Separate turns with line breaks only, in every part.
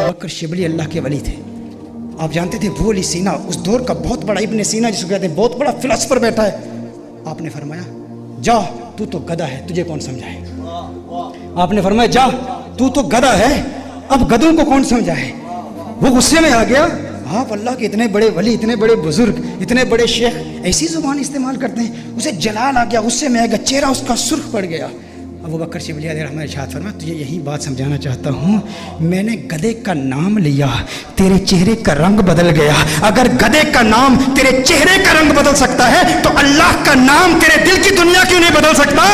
بکر شبلی اللہ کے ولی تھے. آپ جانتے تھے وہ علی سینا اس دور کا بہت بڑا ابن سینا جس کو کہتے ہیں بہت بڑا فلسفر بیٹھا ہے. آپ نے فرمایا جا تو گدھا ہے تجھے کون سمجھائے. آپ نے فرمایا جا تو گدھا ہے اب گدھوں کو کون سمجھائے. وہ غصے میں آ گیا. آپ اللہ کے اتنے بڑے ولی اتنے بڑے بزرگ اتنے بڑے شیخ ایسی زبان استعمال کرتے ہیں. اسے جلال آ گیا غصے میں آ گیا چہرہ اس کا سرخ پڑ گیا. ابو بکر شبلی علیہ الرحمٰن ارشاد فرمایا تجھے یہی بات سمجھانا چاہتا ہوں میں نے گدھے کا نام لیا تیرے چہرے کا رنگ بدل گیا. اگر گدھے کا نام تیرے چہرے کا رنگ بدل سکتا ہے تو اللہ کا نام تیرے دل کی دنیا کیوں نہیں بدل سکتا.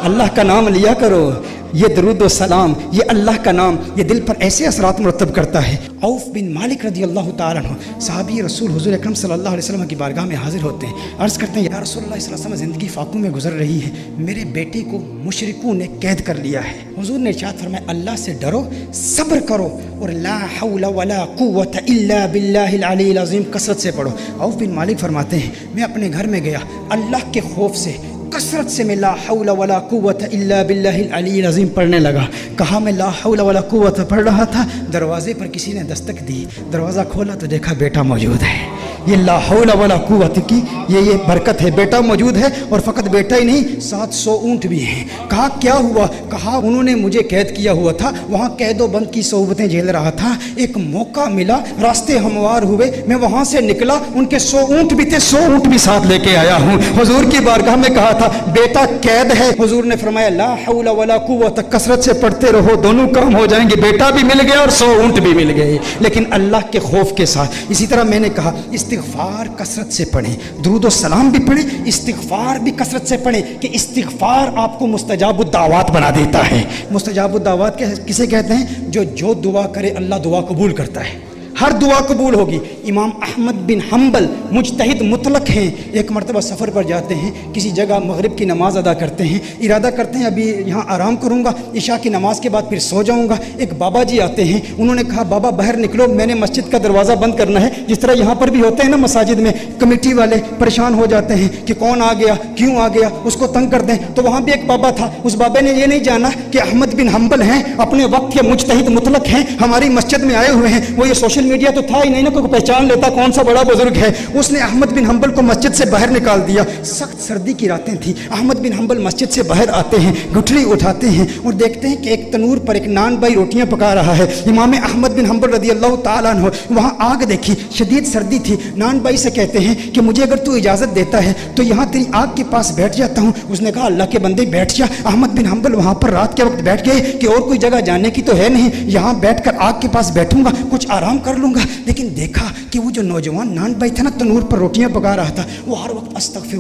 اللہ کا نام لیا کرو. یہ درود و سلام یہ اللہ کا نام یہ دل پر ایسے اثرات مرتب کرتا ہے. عوف بن مالک رضی اللہ تعالیٰ عنہ صحابی رسول حضور اکرم صلی اللہ علیہ وسلم کی بارگاہ میں حاضر ہوتے ہیں. عرض کرتے ہیں یا رسول اللہ صلی اللہ علیہ وسلم زندگی فاقوں میں گزر رہی ہے میرے بیٹے کو مشرکوں نے قید کر لیا ہے. حضور نے ارشاد فرمایا اللہ سے ڈرو صبر کرو اور لا حول ولا قوت الا باللہ العلی العظیم کثرت سے پڑھو. عوف بن مالک فرماتے ہیں میں اپنے گھر میں گیا اللہ کے خوف سے کثرت سے میں لا حول ولا قوت الا باللہ العلی العظیم پڑھنے لگا. کہا میں لا حول ولا قوت پڑھ رہا تھا دروازے پر کسی نے دستک دی. دروازہ کھولا تو دیکھا بیٹا موجود ہے. یہ لا حول ولا قوت کی یہ برکت ہے. بیٹا موجود ہے اور فقط بیٹا ہی نہیں 700 اونٹ بھی ہیں. کہا کیا ہوا. کہا انہوں نے مجھے قید کیا ہوا تھا وہاں قید و بند کی صحبتیں جھیل رہا تھا. ایک موقع ملا راستے ہموار ہوئے میں وہاں سے نکلا ان کے 100 اونٹ بھی تھے 100 اونٹ بھی ساتھ لے کے آیا ہوں. حضور کی بارگاہ میں کہا تھا بیٹا قید ہے. حضور نے فرمایا لا حول ولا قوت کثرت سے پڑھتے رہو دونوں کام ہو جائیں گے. بیٹا بھی مل گیا اور 100 اونٹ بھی مل گئے لیکن اللہ کے خوف کے ساتھ. اسی طرح میں نے کہا استغفار کثرت سے پڑھیں درود و سلام بھی پڑھیں استغفار بھی کثرت سے پڑھیں کہ استغفار آپ کو مستجاب الدعوات بنا دیتا ہے. مستجاب الدعوات کسے کہتے ہیں جو دعا کرے اللہ دعا قبول کرتا ہے. ہر دعا قبول ہوگی. امام احمد بن حنبل مجتہد مطلق ہیں. ایک مرتبہ سفر پر جاتے ہیں کسی جگہ مغرب کی نماز ادا کرتے ہیں ارادہ کرتے ہیں ابھی یہاں آرام کروں گا عشاء کی نماز کے بعد پھر سو جاؤں گا. ایک بابا جی آتے ہیں انہوں نے کہا بابا باہر نکلو میں نے مسجد کا دروازہ بند کرنا ہے. جس طرح یہاں پر بھی ہوتے ہیں نا مساجد میں کمیٹی والے پریشان ہو جاتے ہیں کہ کون آ گیا کیوں آ گیا اس کو تنگ کر دیں. تو وہاں بھی ایک بابا تھا اس بابے نے یہ نہیں جانا کہ احمد بن حنبل ہیں اپنے وقت کے مجتہد مطلق ہیں ہماری مسجد میں آئے ہوئے ہیں. وہ یہ سوشل میڈیا تو تھا ہی نہیں نا کوئی پہچان لیتا کون سا بڑا بزرگ ہے. اس نے احمد بن حنبل کو مسجد سے باہر نکال دیا. سخت سردی کی راتیں تھیں. احمد بن حنبل مسجد سے باہر آتے ہیں گٹھلی اٹھاتے ہیں اور دیکھتے ہیں کہ ایک تنور پر ایک نان بھائی روٹیاں پکا رہا ہے. امام احمد بن حنبل رضی اللہ تعالیٰ عنہ وہاں آگ دیکھی شدید سردی تھی. نان بھائی سے کہتے ہیں کہ مجھے اگر تو اجازت دیتا ہے تو یہاں تیری آگ کے پاس بیٹھ جاتا ہوں. اس نے کہا اللہ کے بندے بیٹھ جا. احمد بن حنبل وہاں پر رات کے وقت بیٹھ گئے کہ اور کوئی جگہ جانے کی تو ہے نہیں یہاں بیٹھ کر آگ کے پاس بیٹھوں گا کچھ آرام کر لوں گا. لیکن دیکھا کہ وہ جو نوجوان نان بھائی تھا نا تنور پر روٹیاں پکا رہا تھا وہ ہر وقت استغفر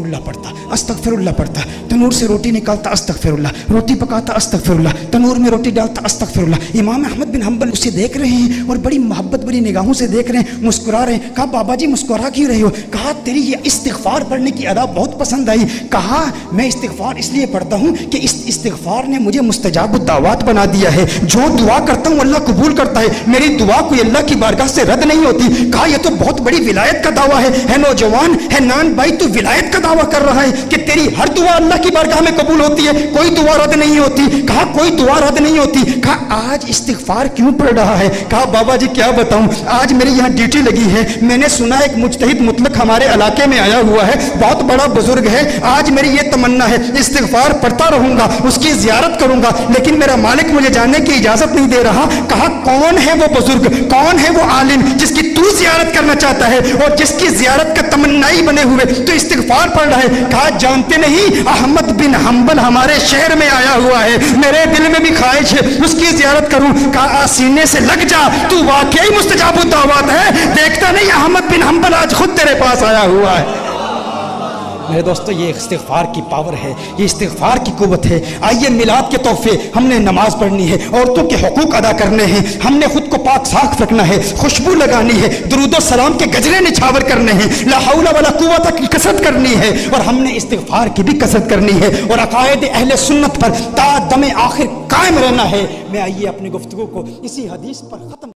اللہ پڑھتا. تنور سے روٹی نکالتا استغفر اللہ روٹی پکاتا استغفر اللہ تنور میں روٹی ڈالتا استغفر اللہ. امام احمد بن حنبل اسے دیکھ رہے ہیں اور بڑی محبت بڑی نگاہوں سے دیکھ رہے ہیں مسکرا رہے ہیں. کہا بابا جی مسکرا کیوں رہے ہو. کہا تیری یہ استغفار پڑھنے کی ادا بہت پسند آئی. کہا میں استغفار اس لیے پڑھتا ہوں کہ اس استغفار نے مجھے مستجاب الدعوات بنا دیا ہے. جو دعا کرتا ہوں اللہ قبول کرتا ہے. میری دعا کوئی اللہ کی بارگاہ سے رد نہیں ہوتی. کہا یہ تو بہت بڑی ولایت کا دعویٰ ہے نوجوان ہے نان بھائی تو ولایت کا دعویٰ کر رہا ہے کہ تیری ہر دعا اللہ کی بارگاہ میں قبول ہوتی ہے کوئی دعا رد نہیں ہوتی. کہا کوئی دعا رد نہیں ہوتی. کہا آج استغفار کیوں پڑھ رہا ہے. کہا بابا جی کیا بتاؤں آج میری یہاں ڈیوٹی لگی ہے میں نے سنا ایک مجتہد مطلق ہمارے علاقے میں آیا ہوا ہے بہت بڑا بزرگ ہے. آج میری یہ تمنا ہے استغفار پڑھتا رہوں گا اس کی زیارت کروں گا لیکن میرا مالک مجھے جانے کی اجازت نہیں دے رہا. کہا کون ہے وہ بزرگ کون ہے وہ عالم جس کی تو زیارت کرنا چاہتا ہے اور جس کی زیارت کا تمنائی بنے ہوئے تو استغفار پڑھ رہا ہے. کہا جانتے نہیں احمد بن حنبل ہمارے شہر میں آیا ہوا ہے میرے دل میں بھی خواہش ہے اس کی زیارت کروں. کہا سینے سے لگ جا تو واقعی مستجاب الدعوات ہے. دیکھتا نہیں احمد بن حنبل آج خود تیرے پاس آیا ہوا ہے. میرے دوستو یہ استغفار کی پاور ہے یہ استغفار کی قوت ہے. آئیے میلاد کے تحفے ہم نے نماز پڑھنی ہے عورتوں کے حقوق ادا کرنے ہیں ہم نے خود کو پاک صاف رکھنا ہے خوشبو لگانی ہے درود و سلام کے گجرے نچھاور کرنے ہیں لا حول ولا قوت کی کثرت کرنی ہے اور ہم نے استغفار کی بھی کثرت کرنی ہے اور عقائد اہل سنت پر تا دم آخر قائم رہنا ہے. میں آئیے اپنی گفتگو کو اسی حدیث پر ختم